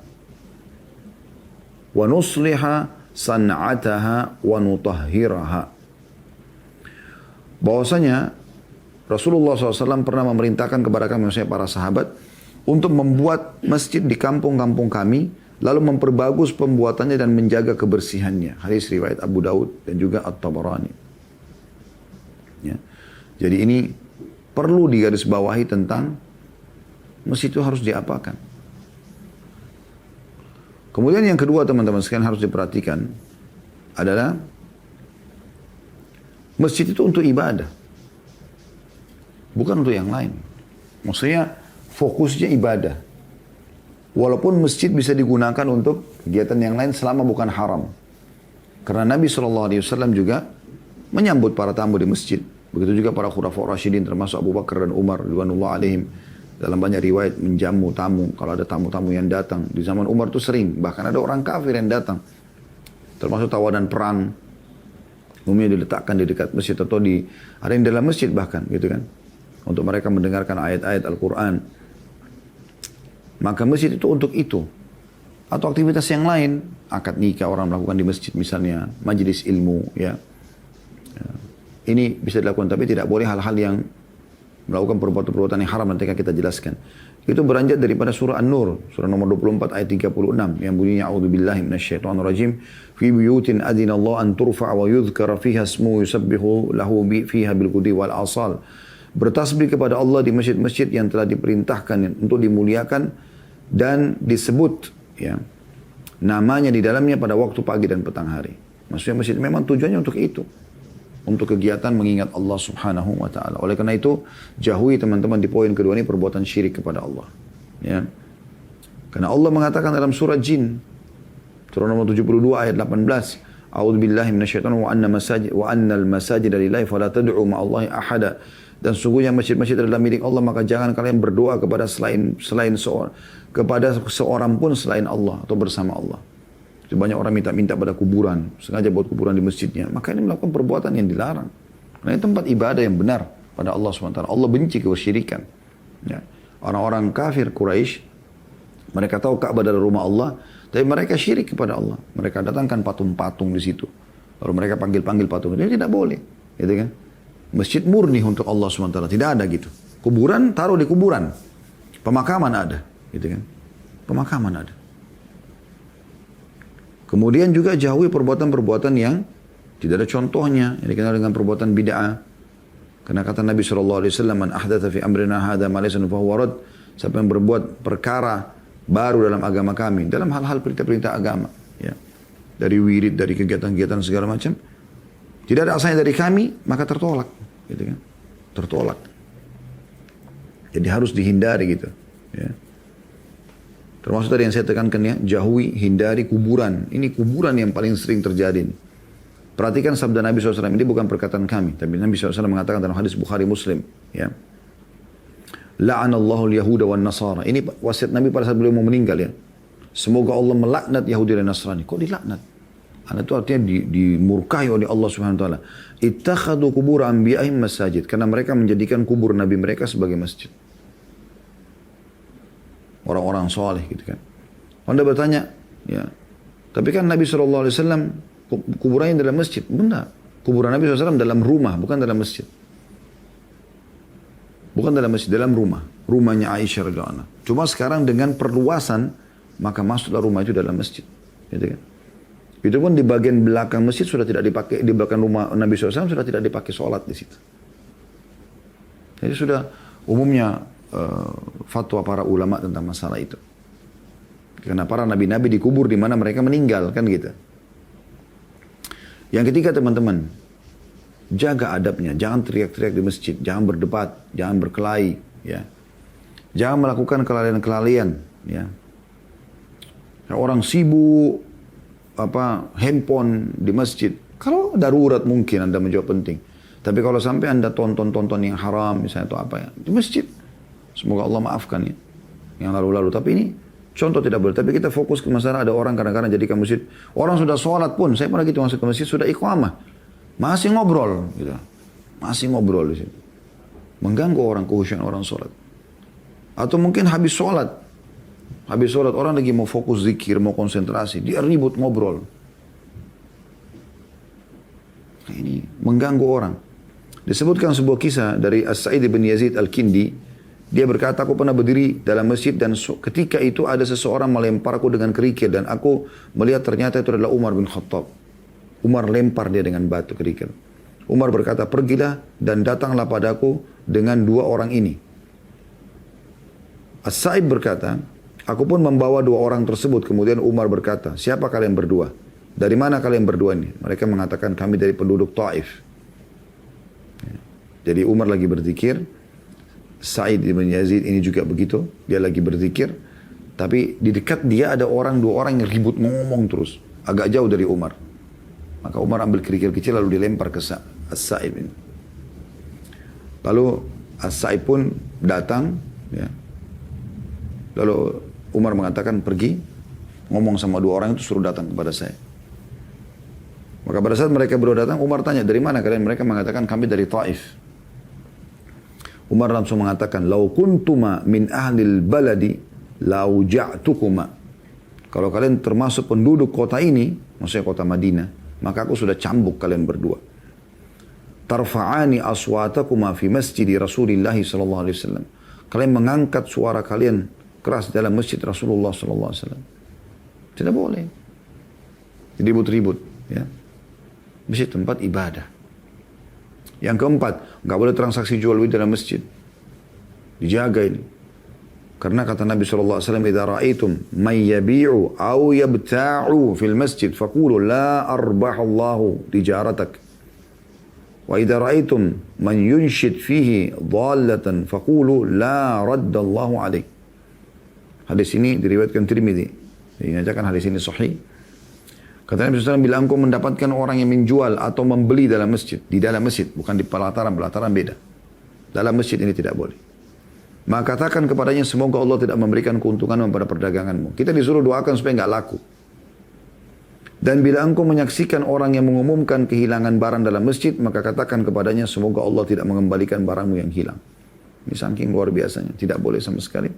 wa nusliha san'ataha wa nutahhiraha. Bahwasanya Rasulullah SAW pernah memerintahkan kepada kami, maksudnya para sahabat, untuk membuat masjid di kampung-kampung kami, lalu memperbagus pembuatannya dan menjaga kebersihannya. Hadis riwayat Abu Daud dan juga At-Tabarani. Ya. Jadi ini perlu digarisbawahi tentang masjid itu harus diapakan. Kemudian yang kedua teman-teman sekalian harus diperhatikan adalah masjid itu untuk ibadah. Bukan untuk yang lain. Maksudnya fokusnya ibadah. Walaupun masjid bisa digunakan untuk kegiatan yang lain selama bukan haram. Karena Nabi SAW juga menyambut para tamu di masjid. Begitu juga para khulafaur rasyidin termasuk Abu Bakar dan Umar radhiyallahu alaihim. Dalam banyak riwayat menjamu tamu. Kalau ada tamu-tamu yang datang. Di zaman Umar itu sering. Bahkan ada orang kafir yang datang. Termasuk tawanan perang. Umumnya diletakkan di dekat masjid. Atau ada yang dalam masjid bahkan. Gitu kan. Untuk mereka mendengarkan ayat-ayat Al-Quran. Maka masjid itu untuk itu. Atau aktivitas yang lain. Akad nikah orang melakukan di masjid misalnya. Majelis ilmu. Ya. Ini bisa dilakukan. Tapi tidak boleh hal-hal yang melakukan perbuatan-perbuatan yang haram, nanti akan kita jelaskan. Itu beranjak daripada surah An-Nur, surah nomor 24 ayat 36 yang bunyinya a'udzubillahi minasyaitonirrajim fi buyutin adzinallahu an turfa wa yudhkara fiha ismuhu yusabbihu lahu fiha bil ghudwi wal asal. Bertasbih kepada Allah di masjid-masjid yang telah diperintahkan untuk dimuliakan dan disebut ya namanya di dalamnya pada waktu pagi dan petang hari. Maksudnya masjid memang tujuannya untuk itu. Untuk kegiatan mengingat Allah subhanahu wa ta'ala. Oleh karena itu, jauhi teman-teman di poin kedua ini perbuatan syirik kepada Allah. Ya. Karena Allah mengatakan dalam surah Jin, surah nomor 72 ayat 18, A'udzu billahi minasyaitonir wa annal masajida lillahi fala tad'u ma'allahi ahada. Dan sungguhnya masjid-masjid adalah milik Allah, maka jangan kalian berdoa kepada selain seorang pun selain Allah atau bersama Allah. Banyak orang minta-minta pada kuburan, sengaja buat kuburan di masjidnya. Maka ini melakukan perbuatan yang dilarang. Karena ini tempat ibadah yang benar pada Allah SWT. Allah benci kesyirikan. Ya. Orang-orang kafir Quraisy, mereka tahu Ka'bah adalah rumah Allah, tapi mereka syirik kepada Allah. Mereka datangkan patung-patung di situ. Lalu mereka panggil-panggil patung. Ini tidak boleh. Gitu kan? Masjid murni untuk Allah SWT. Tidak ada gitu. Kuburan taruh di kuburan. Pemakaman ada. Gitu kan? Pemakaman ada. Kemudian juga jauhi perbuatan-perbuatan yang tidak ada contohnya, yang dikenal dengan perbuatan bid'ah. Karena kata Nabi SAW, "Man ahdatha fi amrina hadha ma laysa minhu fahuwa rad." Siapa yang berbuat perkara baru dalam agama kami, dalam hal-hal perintah-perintah agama, ya. Dari wirid, dari kegiatan-kegiatan segala macam, tidak ada asalnya dari kami, maka tertolak, gitu kan? Tertolak. Jadi harus dihindari gitu, ya. Termasuk tadi yang saya tekankan ya, jauhi, hindari kuburan. Ini kuburan yang paling sering terjadi. Perhatikan sabda Nabi SAW, ini bukan perkataan kami, tapi Nabi SAW mengatakan dalam hadis Bukhari Muslim, ya. La'anallahu al-Yahuda wa nasara. Ini wasiat Nabi pada saat beliau mau meninggal ya. Semoga Allah melaknat Yahudi dan Nasrani. Kok dilaknat? Karena itu artinya dimurkahi oleh Allah Subhanahu wa taala. Ittakhadhu qubur anbiya'ihim masajid, karena mereka menjadikan kubur nabi mereka sebagai masjid. Orang-orang soleh gitu kan. Anda bertanya, ya. Tapi kan Nabi SAW kuburannya dalam masjid. Benar. Kuburan Nabi SAW dalam rumah, bukan dalam masjid. Bukan dalam masjid, dalam rumah. Rumahnya Aisyah radhiyallahu anha. Cuma sekarang dengan perluasan, maka masuklah rumah itu dalam masjid. Gitu kan. Itu pun di bagian belakang masjid sudah tidak dipakai, di belakang rumah Nabi SAW sudah tidak dipakai sholat di situ. Jadi sudah umumnya fatwa para ulama tentang masalah itu. Karena para nabi-nabi dikubur di mana mereka meninggal, kan gitu. Yang ketiga teman-teman, jaga adabnya, jangan teriak-teriak di masjid, jangan berdebat, jangan berkelahi, ya. Jangan melakukan kelalaian-kelalaian, ya. Orang sibuk handphone di masjid. Kalau darurat mungkin Anda menjawab penting. Tapi kalau sampai Anda tonton-tonton yang haram misalnya atau apa ya, di masjid. Semoga Allah maafkan ya yang lalu-lalu. Tapi ini contoh tidak boleh. Tapi kita fokus ke masalah ada orang kadang-kadang jadikan masjid. Orang sudah sholat pun, saya pernah gitu masuk ke masjid sudah iqamah. Masih ngobrol gitu. Masih ngobrol di situ. Mengganggu orang khusyukan orang sholat. Atau mungkin habis sholat. Habis sholat orang lagi mau fokus zikir, mau konsentrasi. Dia ribut ngobrol. Ini mengganggu orang. Disebutkan sebuah kisah dari As-Sa'id bin Yazid Al-Kindi. Dia berkata, aku pernah berdiri dalam masjid dan ketika itu ada seseorang melemparku dengan kerikil. Dan aku melihat ternyata itu adalah Umar bin Khattab. Umar lempar dia dengan batu kerikil. Umar berkata, pergilah dan datanglah padaku dengan dua orang ini. As-Sa'id berkata, aku pun membawa dua orang tersebut. Kemudian Umar berkata, siapa kalian berdua? Dari mana kalian berdua ini? Mereka mengatakan, kami dari penduduk Taif. Jadi Umar lagi berzikir. Sa'id bin Yazid ini juga begitu. Dia lagi berzikir. Tapi di dekat dia ada dua orang yang ribut ngomong terus. Agak jauh dari Umar. Maka Umar ambil kerikil kecil lalu dilempar ke As-Sa'id ini. Lalu As-Sa'id pun datang. Ya. Lalu Umar mengatakan pergi. Ngomong sama dua orang itu suruh datang kepada saya. Maka pada saat mereka berdua datang, Umar tanya, dari mana kalian? Mereka mengatakan kami dari Taif. Umar langsung mengatakan, lau kuntuma min ahlil baladi lau ja'tukuma. Kalau kalian termasuk penduduk kota ini, maksudnya kota Madinah, maka aku sudah cambuk kalian berdua. Tarfa'ani aswatakuma fi masjidi Rasulillah sallallahu alaihi wasallam. Kalian mengangkat suara kalian keras dalam masjid Rasulullah sallallahu alaihi wasallam. Tidak boleh. Ribut-ribut, ya. Masjid tempat ibadah. Yang keempat, nggak boleh transaksi jual beli dalam masjid. Dijaga ini. Karena kata Nabi SAW, "Idza ra'aitum may yabi'u aw yabta'u fil masjid, faqulu la arbahallahu tijaratak. Wa idza ra'aitum man yunshid fihi dhallatan, faqulu la raddallahu alaih." Hadis ini diriwayatkan Tirmidzi. Dinyatakan hadis ini sahih. Kata Nabi SAW, bila engkau mendapatkan orang yang menjual atau membeli dalam masjid, di dalam masjid, bukan di pelataran beda. Dalam masjid ini tidak boleh. Maka katakan kepadanya, semoga Allah tidak memberikan keuntungan pada perdaganganmu. Kita disuruh doakan supaya nggak laku. Dan bila engkau menyaksikan orang yang mengumumkan kehilangan barang dalam masjid, maka katakan kepadanya, semoga Allah tidak mengembalikan barangmu yang hilang. Ini saking luar biasanya. Tidak boleh sama sekali.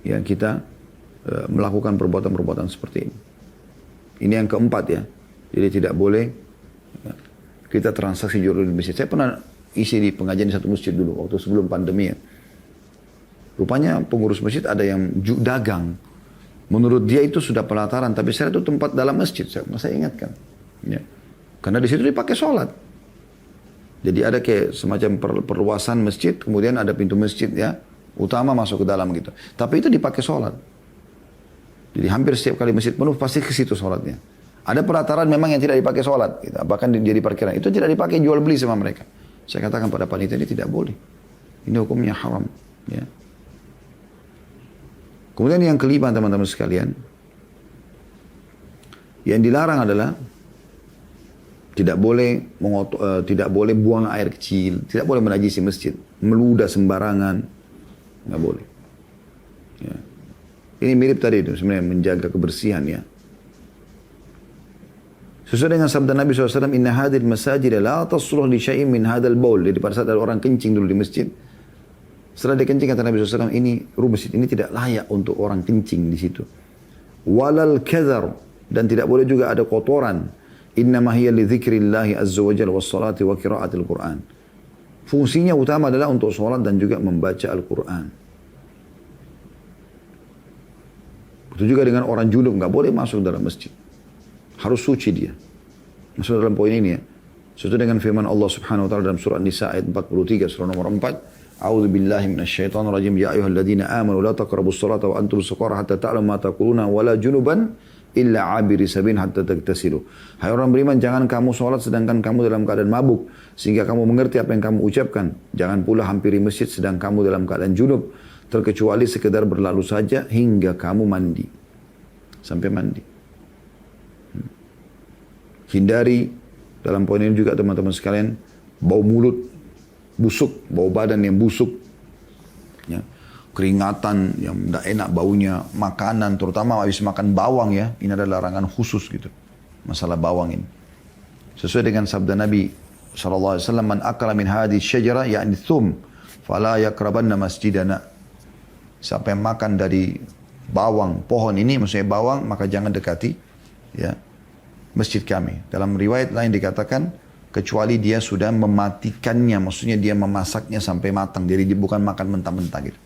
Ya, kita melakukan perbuatan-perbuatan seperti ini. Ini yang keempat ya. Jadi tidak boleh kita transaksi jual beli di masjid. Saya pernah isi di pengajian di satu masjid dulu waktu sebelum pandemi ya. Rupanya pengurus masjid ada yang dagang Menurut dia itu sudah pelataran, tapi saya itu tempat dalam masjid, saya ingatkan. Ya. Karena di situ dipakai sholat. Jadi ada kayak semacam perluasan masjid, kemudian ada pintu masjid ya, utama masuk ke dalam gitu. Tapi itu dipakai sholat. Jadi hampir setiap kali masjid penuh pasti ke situ sholatnya. Ada pelataran memang yang tidak dipakai sholat, gitu. Bahkan jadi parkiran. Itu tidak dipakai jual beli sama mereka. Saya katakan pada panitia ini tidak boleh. Ini hukumnya haram. Ya. Kemudian yang kelima teman-teman sekalian, yang dilarang adalah tidak boleh buang air kecil, tidak boleh menajisi masjid, meludah sembarangan, nggak boleh. Ya. Ini mirip tadi itu sebenarnya menjaga kebersihan ya. Sesuai dengan sabda Nabi SAW, Inna hadil masajid la tasluh li syai'in min hadal baul. Jadi pada saat ada orang kencing dulu di masjid, setelah dia kencing kata Nabi SAW, ini rumah masjid ini tidak layak untuk orang kencing di situ. Walal kadhar, dan tidak boleh juga ada kotoran. Innama hiya li dzikrillahi azza wa jalla was salati wa qiraatil Qur'an. Fungsinya utama adalah untuk sholat dan juga membaca Al-Quran. Itu juga dengan orang junub, nggak boleh masuk dalam masjid. Harus suci dia. Masuk dalam poin ini ya. Sesuai dengan firman Allah Subhanahu wa taala dalam surah Nisa ayat 43, surah nomor 4. A'udzu billahi minasyaitonir rajim. Ya ayyuhalladzina amanu la taqrabus salata wa antum sukara hatta ta'lamu ma taquluna wa la junuban illa 'abiri sabil hatta tagtasilu. Hai orang beriman, jangan kamu salat sedangkan kamu dalam keadaan mabuk sehingga kamu mengerti apa yang kamu ucapkan. Jangan pula hampiri masjid sedang kamu dalam keadaan junub, terkecuali sekedar berlalu saja hingga kamu mandi. Sampai mandi. Hindari dalam poin ini juga teman-teman sekalian bau mulut busuk, bau badan yang busuk, ya. Keringatan yang tidak enak baunya, makanan terutama habis makan bawang ya, ini adalah larangan khusus gitu, masalah bawang ini. Sesuai dengan sabda Nabi SAW, man akala min hadhihi syajara ya'ni thum fala yakrabanna masjidana. Siapa yang makan dari bawang pohon ini, maksudnya bawang, maka jangan dekati ya masjid kami. Dalam riwayat lain dikatakan kecuali dia sudah mematikannya, maksudnya dia memasaknya sampai matang, jadi dia bukan makan mentah-mentah gitu.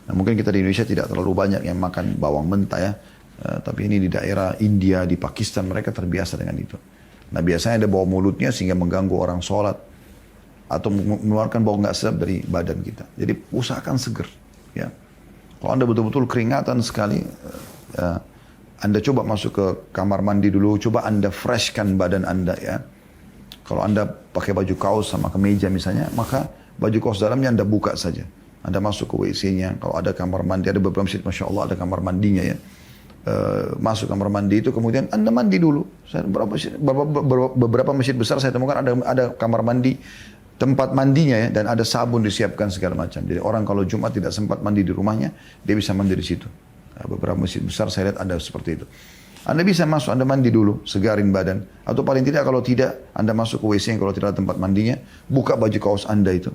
Nah, mungkin kita di Indonesia tidak terlalu banyak yang makan bawang mentah ya, tapi ini di daerah India, di Pakistan mereka terbiasa dengan itu. Nah biasanya ada bau mulutnya sehingga mengganggu orang sholat atau mengeluarkan bau nggak sedap dari badan kita. Jadi usahakan seger ya. Kalau Anda betul-betul keringatan sekali, Anda coba masuk ke kamar mandi dulu, coba Anda freshkan badan Anda ya. Kalau Anda pakai baju kaos sama kemeja misalnya, maka baju kaos dalamnya Anda buka saja. Anda masuk ke WC-nya, kalau ada kamar mandi, ada beberapa masjid, Masya Allah ada kamar mandinya ya. Masuk kamar mandi itu, kemudian Anda mandi dulu. Beberapa masjid besar saya temukan ada kamar mandi, tempat mandinya ya, dan ada sabun disiapkan segala macam. Jadi orang kalau Jumat tidak sempat mandi di rumahnya, dia bisa mandi di situ. Beberapa masjid besar saya lihat ada seperti itu. Anda bisa masuk, Anda mandi dulu, segarin badan. Atau paling tidak kalau tidak, Anda masuk ke WC kalau tidak ada tempat mandinya, buka baju kaos Anda itu.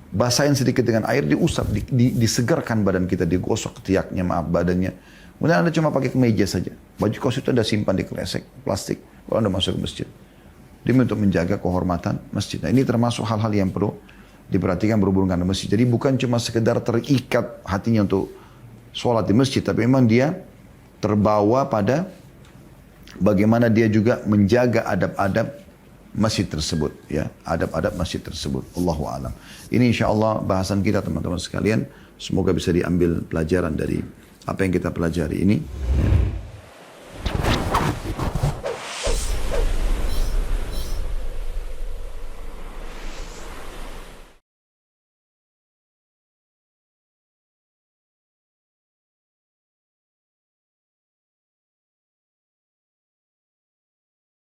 Basahin sedikit dengan air, diusap, disegarkan badan kita, digosok ketiaknya, badannya. Kemudian Anda cuma pakai kemeja saja. Baju kaos itu Anda simpan di kresek plastik kalau Anda masuk ke masjid. Demi untuk menjaga kehormatan masjid. Nah ini termasuk hal-hal yang perlu diperhatikan berhubungan dengan masjid. Jadi bukan cuma sekedar terikat hatinya untuk sholat di masjid, tapi memang dia terbawa pada bagaimana dia juga menjaga adab-adab masjid tersebut, ya, adab-adab masjid tersebut. Allahu a'lam. Ini insyaallah bahasan kita teman-teman sekalian. Semoga bisa diambil pelajaran dari apa yang kita pelajari ini.